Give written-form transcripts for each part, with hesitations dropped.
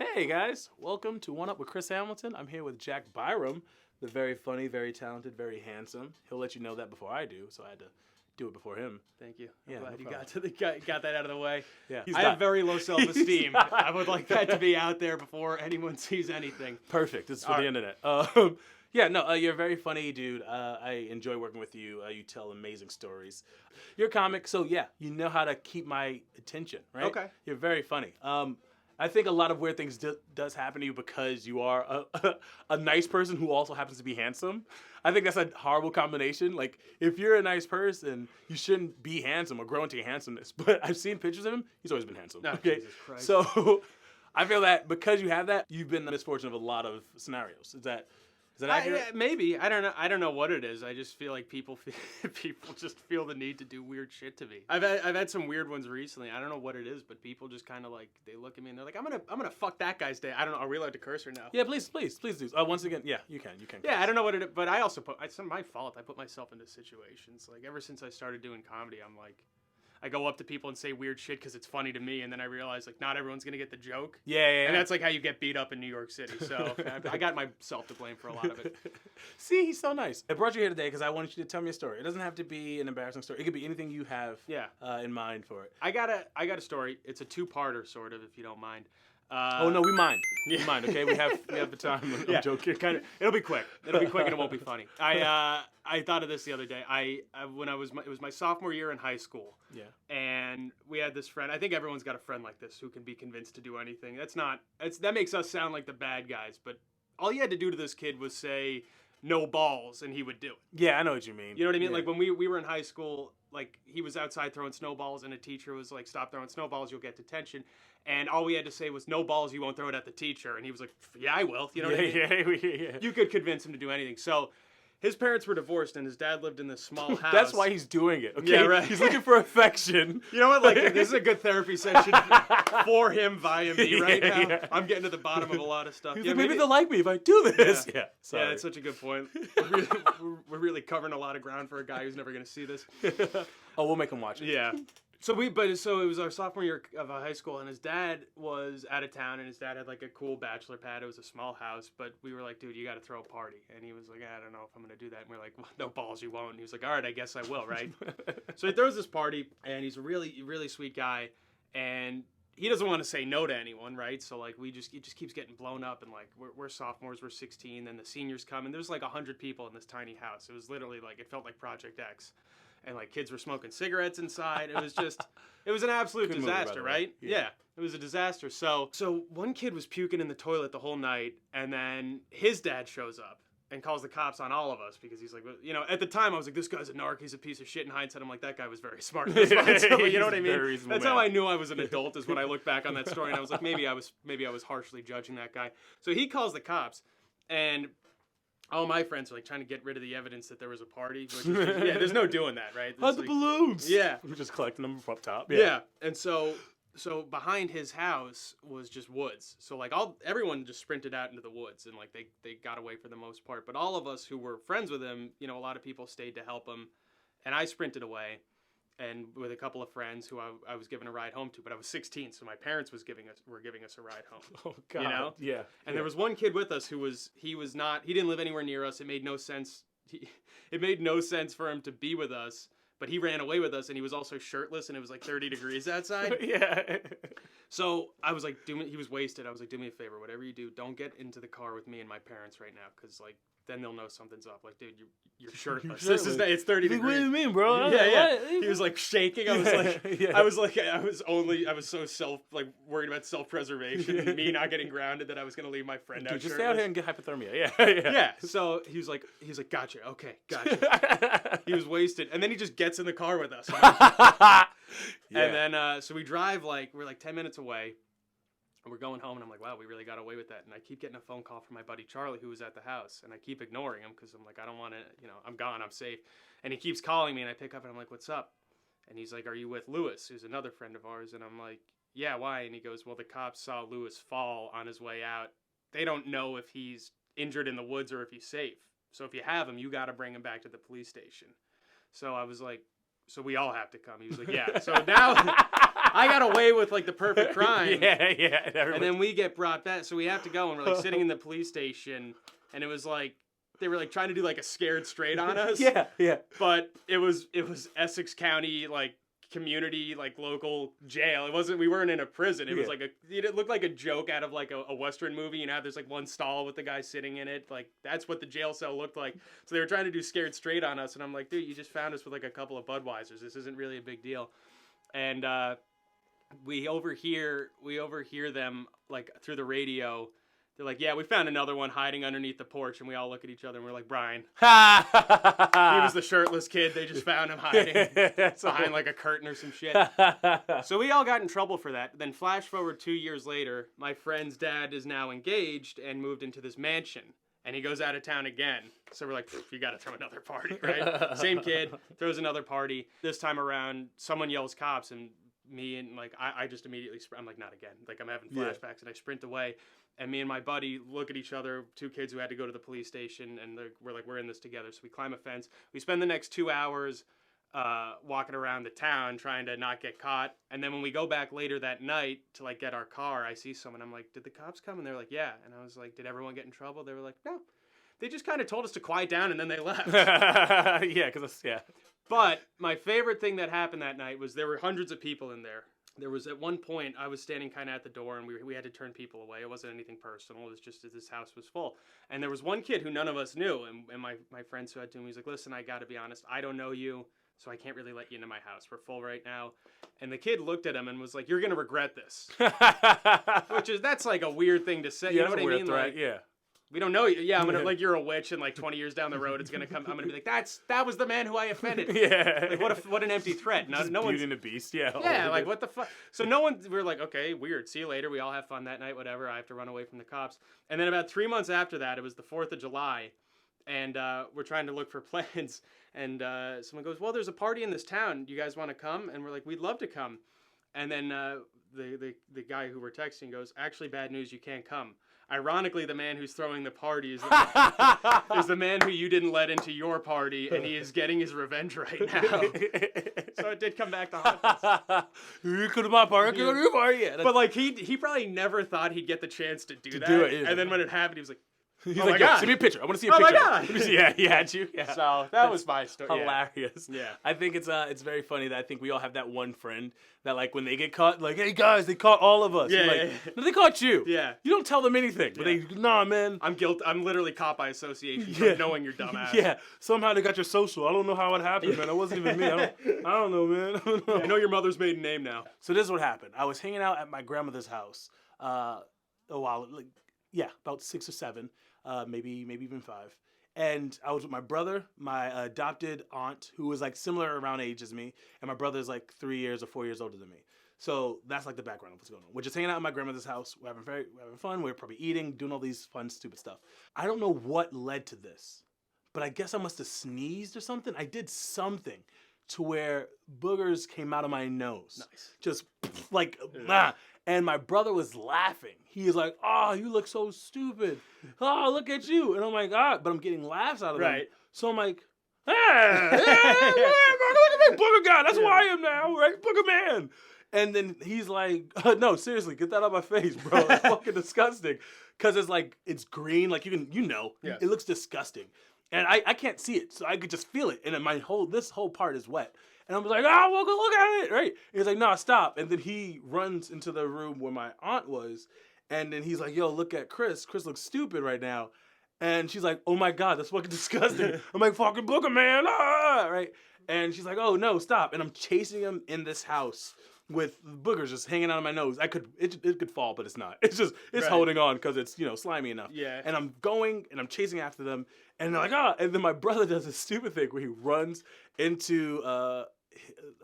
Hey guys, welcome to One Up with Chris Hamilton. I'm here with Jack Byram, the very funny, very talented, very handsome. He'll let you know that before I do, so I had to do it before him. Thank you. Yeah, I'm glad no you got that out of the way. Yeah, I have very low self-esteem. not. I would like that to be out there before anyone sees anything. Perfect. This is for All the right. internet. You're a very funny dude. I enjoy working with you. You tell amazing stories. You're a comic, so yeah, you know how to keep my attention, right? Okay. You're very funny. I think a lot of weird things does happen to you because you are a nice person who also happens to be handsome. I think that's a horrible combination. Like, if you're a nice person, you shouldn't be handsome or grow into your handsomeness. But I've seen pictures of him. He's always been handsome. Oh, okay? Jesus Christ. So I feel that because you have that, you've been the misfortune of a lot of scenarios. Is that accurate? Maybe. I don't know what it is. I just feel like people just feel the need to do weird shit to me. I've had some weird ones recently. I don't know what it is, but people just kind of like, they look at me and they're like, I'm gonna fuck that guy's day. I don't know. Are we allowed to curse or no? Yeah, please do. Once again, yeah, you can. Yeah, I don't know what it is, but I also it's not my fault. I put myself into situations. Like, ever since I started doing comedy, I'm like, I go up to people and say weird shit because it's funny to me, and then I realize, like, not everyone's going to get the joke. Yeah. And that's, like, how you get beat up in New York City. So I got myself to blame for a lot of it. See, he's so nice. I brought you here today because I wanted you to tell me a story. It doesn't have to be an embarrassing story. It could be anything you have in mind for it. I got a story. It's a two-parter, sort of, if you don't mind. Oh, no, we mind. We mind, okay? We have the time. I'm joking. It'll be quick. And it won't be funny. I thought of this the other day. It was my sophomore year in high school. Yeah. And we had this friend. I think everyone's got a friend like this who can be convinced to do anything. That makes us sound like the bad guys, but all you had to do to this kid was say no balls and he would do it. Yeah, I know what you mean. You know what I mean? Yeah. Like, when we were in high school, like, he was outside throwing snowballs and a teacher was like, stop throwing snowballs, you'll get detention. And all we had to say was, no balls, you won't throw it at the teacher. And he was like, yeah, I will. You know what I mean? Yeah. You could convince him to do anything. So his parents were divorced and his dad lived in this small house. That's why he's doing it, okay? Yeah, right. He's looking for affection. You know what? Like, this is a good therapy session for him via me right now. Yeah. I'm getting to the bottom of a lot of stuff. He's like, maybe they'll like me if I do this. Yeah. Sorry. Yeah, that's such a good point. We're really covering a lot of ground for a guy who's never going to see this. Oh, we'll make him watch it. Yeah. So it was our sophomore year of high school, and his dad was out of town, and his dad had like a cool bachelor pad. It was a small house, but we were like, dude, you got to throw a party. And he was like, I don't know if I'm going to do that. And we're like, well, no balls, you won't. And he was like, all right, I guess I will, right? So he throws this party, and he's a really, really sweet guy, and he doesn't want to say no to anyone, right? So like, it just keeps getting blown up, and like, we're sophomores, we're 16, then the seniors come, and there's like 100 people in this tiny house. It was literally like, it felt like Project X. And like, kids were smoking cigarettes inside. It was an absolute disaster, right? Yeah, it was a disaster. So one kid was puking in the toilet the whole night, and then his dad shows up and calls the cops on all of us because he's like, you know, at the time I was like, this guy's a narc, he's a piece of shit. In hindsight, I'm like, that guy was very smart. You know what I mean? That's how I knew I was an adult, is when I look back on that story, and I was like, maybe I was harshly judging that guy. So he calls the cops, and all my friends are like trying to get rid of the evidence that there was a party. Which is just, there's no doing that, right? How's the balloons? Yeah. We're just collecting them up top. Yeah. And so behind his house was just woods. So like everyone just sprinted out into the woods, and like they got away for the most part. But all of us who were friends with him, you know, a lot of people stayed to help him, and I sprinted away. And with a couple of friends who I was giving a ride home to, but I was 16, so my parents were giving us a ride home. Oh God, you know? Yeah. And there was one kid with us who he didn't live anywhere near us. It made no sense. It made no sense for him to be with us, but he ran away with us, and he was also shirtless, and it was like 30 degrees outside. Yeah. So I was like, he was wasted. I was like, do me a favor, whatever you do, don't get into the car with me and my parents right now, because like, then they'll know something's up. Like, dude, you're shirtless. It's 30 degrees. What do you mean, bro? Yeah. He was like shaking. I was like, I was so worried about self-preservation, me not getting grounded, that I was gonna leave my friend out. Just stay out here and get hypothermia. Yeah. So he was like, gotcha. Okay, gotcha. He was wasted, and then he just gets in the car with us. And then so we drive, like, we're like 10 minutes away. And we're going home, and I'm like, wow, we really got away with that. And I keep getting a phone call from my buddy Charlie, who was at the house, and I keep ignoring him because I'm like, I don't want to, you know, I'm gone, I'm safe. And he keeps calling me, and I pick up, and I'm like, what's up? And he's like, are you with Lewis, who's another friend of ours? And I'm like, yeah, why? And he goes, well, the cops saw Lewis fall on his way out. They don't know if he's injured in the woods or if he's safe. So if you have him, you got to bring him back to the police station. So I was like, so we all have to come. He was like, yeah. So now I got away with like the perfect crime. Yeah. And then we get brought back, so we have to go, and we're like sitting in the police station, and it was like they were like trying to do like a scared straight on us. Yeah. But it was Essex County like community like local jail. We weren't in a prison. It was like it looked like a joke out of like a Western movie. You know, there's like one stall with the guy sitting in it. Like that's what the jail cell looked like. So they were trying to do scared straight on us, and I'm like, dude, you just found us with like a couple of Budweisers. This isn't really a big deal. And we overhear them like through the radio. They're like, yeah, we found another one hiding underneath the porch, and we all look at each other and we're like, Brian. He was the shirtless kid. They just found him hiding behind like a curtain or some shit. So we all got in trouble for that. Then flash forward 2 years later, my friend's dad is now engaged and moved into this mansion. And he goes out of town again. So we're like, you got to throw another party, right? Same kid, throws another party. This time around, someone yells cops, and me and like, I just immediately, I'm like, not again. Like I'm having flashbacks, and I sprint away. And me and my buddy look at each other, two kids who had to go to the police station, and we're like, we're in this together. So we climb a fence. We spend the next 2 hours walking around the town trying to not get caught. And then when we go back later that night to like get our car, I see someone. I'm like, did the cops come? And they're like, yeah. And I was like, did everyone get in trouble? They were like, no. They just kind of told us to quiet down, and then they left. Yeah. But my favorite thing that happened that night was there were hundreds of people in there. There was at one point, I was standing kind of at the door, and we had to turn people away. It wasn't anything personal. It was just that this house was full. And there was one kid who none of us knew. And my friend said to him, he's like, listen, I got to be honest. I don't know you, so I can't really let you into my house. We're full right now. And the kid looked at him and was like, you're going to regret this. That's like a weird thing to say. You know what I mean? Threat, like, yeah. We don't know you. Yeah, I'm gonna like you're a witch, and like 20 years down the road, it's gonna come. I'm gonna be like, that was the man who I offended. Yeah. Like what an empty threat. No one's Beauty and the Beast. Yeah. Yeah. Like what the fuck. So no one. We're like, okay, weird. See you later. We all have fun that night. Whatever. I have to run away from the cops. And then about 3 months after that, it was the 4th of July, and we're trying to look for plans. And someone goes, well, there's a party in this town. Do you guys want to come? And we're like, we'd love to come. And then the guy who we're texting goes, actually, bad news. You can't come. Ironically, the man who's throwing the party is the man who you didn't let into your party, and he is getting his revenge right now. So it did come back to haunt us. You could have my party, go to your party. Yeah, but like he probably never thought he'd get the chance to do that. And then when it happened, he was like, he's like, God. Send me a picture. I want to see a picture. Oh my God. Let me see. Yeah, he had you. Yeah. So that was my story. Hilarious. Yeah. I think it's very funny that I think we all have that one friend that like when they get caught, like, hey guys, they caught all of us. Yeah. Like, no, they caught you. Yeah. You don't tell them anything. But they, nah, man. I'm guilty. I'm literally caught by association for knowing you're dumbass. Yeah. Somehow they got your social. I don't know how it happened, man. It wasn't even me. I don't know, man. I know your mother's maiden name now. So this is what happened. I was hanging out at my grandmother's house a while, about 6 or 7. Maybe even 5. And I was with my brother, my adopted aunt, who was like similar around age as me, and my brother's like 3 years or 4 years older than me. So that's like the background of what's going on. We're just hanging out at my grandmother's house. We're having fun. We're probably eating, doing all these fun, stupid stuff. I don't know what led to this, but I guess I must have sneezed or something. I did something to where boogers came out of my nose. Nice. Just like, nah. And my brother was laughing. He was like, oh, you look so stupid. Oh, look at you. And I'm like, but I'm getting laughs out of them. So I'm like, look at me, booger guy. That's who I am now, right? Booger man. And then he's like, no, seriously, get that out of my face, bro. It's fucking disgusting. Because it's like, it's green. Like, it looks disgusting. And I can't see it, so I could just feel it. And then this whole part is wet. And I'm like, well, go look at it, right? And he's like, no, stop. And then he runs into the room where my aunt was. And then he's like, yo, look at Chris. Chris looks stupid right now. And she's like, oh my God, that's fucking disgusting. I'm like, fucking booger, man, right? And she's like, oh no, stop. And I'm chasing him in this house with boogers just hanging out of my nose. It could fall, but it's not. It's holding on because it's, slimy enough. Yeah. And I'm going and I'm chasing after them. And they're like, and then my brother does this stupid thing where he runs into, I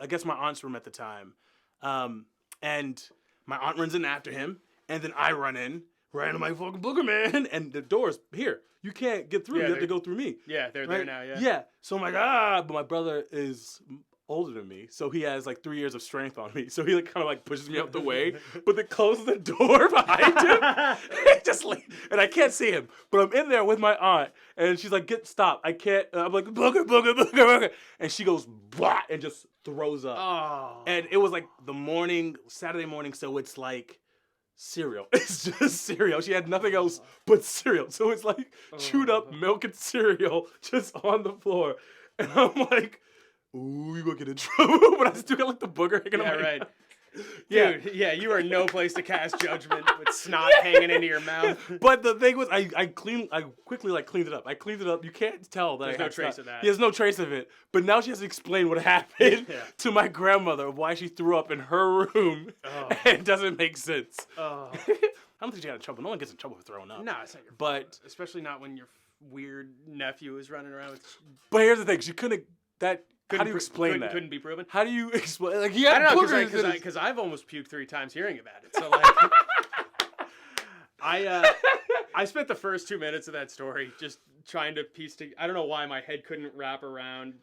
guess my aunt's room at the time. And my aunt runs in after him. And then I run in, right? I'm like, fucking booger, man. And the door's here. You can't get through. You have to go through me. Yeah, they're right? there now, yeah. Yeah. So I'm like, but my brother is older than me, so he has like 3 years of strength on me. So he like kind of like pushes me out the way, but then closes the door behind him. And I can't see him, but I'm in there with my aunt, and she's like, stop. I can't. I'm like, booger. And she goes, blah, and just throws up. Oh. And it was like Saturday morning, so it's like cereal. It's just cereal. She had nothing else but cereal. So it's like chewed up milk and cereal just on the floor. And I'm like, ooh, you gonna get in trouble. But I still got like the booger hanging on my right. mouth. Dude, yeah, you are no place to cast judgment with snot hanging into your mouth. But the thing was, I quickly like cleaned it up. I cleaned it up. You can't tell that There's I no had trace snot. of that. There's no trace of it. But now she has to explain what happened to my grandmother of why she threw up in her room. Oh. And it doesn't make sense. Oh. I don't think she got in trouble. No one gets in trouble for throwing up. No, it's not your But fault. Especially not when your weird nephew is running around with... But here's the thing. She couldn't... How do you explain that? Couldn't be proven. How do you explain? Like, I don't know, because I've almost puked 3 times hearing about it. So like, I spent the first 2 minutes of that story just trying to piece together. I don't know why my head couldn't wrap around.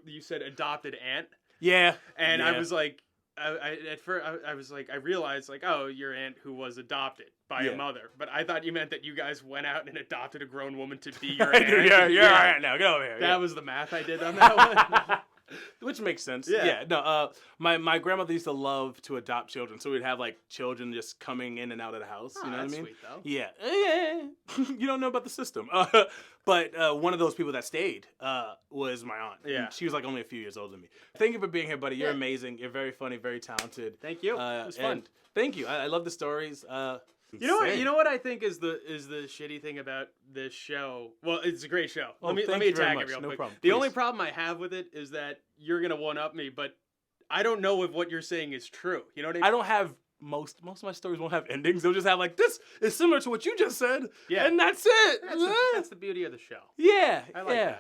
You said adopted aunt. Yeah. And I was like, at first I was like, I realized like, oh, your aunt who was adopted by a mother, but I thought you meant that you guys went out and adopted a grown woman to be your aunt. You're all right now. Get over here. That was the math I did on that one. Which makes sense. Yeah. No. My grandmother used to love to adopt children, so we'd have like children just coming in and out of the house. Oh, You know what I that's mean? sweet though. Yeah. You don't know about the system. But one of those people that stayed was my aunt. Yeah. She was like only a few years older than me. Thank you for being here, buddy. You're amazing. You're very funny, very talented. Thank you. It was fun. And thank you. I love the stories. You know what? You know what I think is the shitty thing about this show. Well, it's a great show. Let me attack it real quick. Problem. The only problem I have with it is that you're gonna one up me, but I don't know if what you're saying is true. You know what I mean? I don't have most of my stories won't have endings. They'll just have like, this is similar to what you just said. Yeah. And that's it. That's the beauty of the show. Yeah. I like that.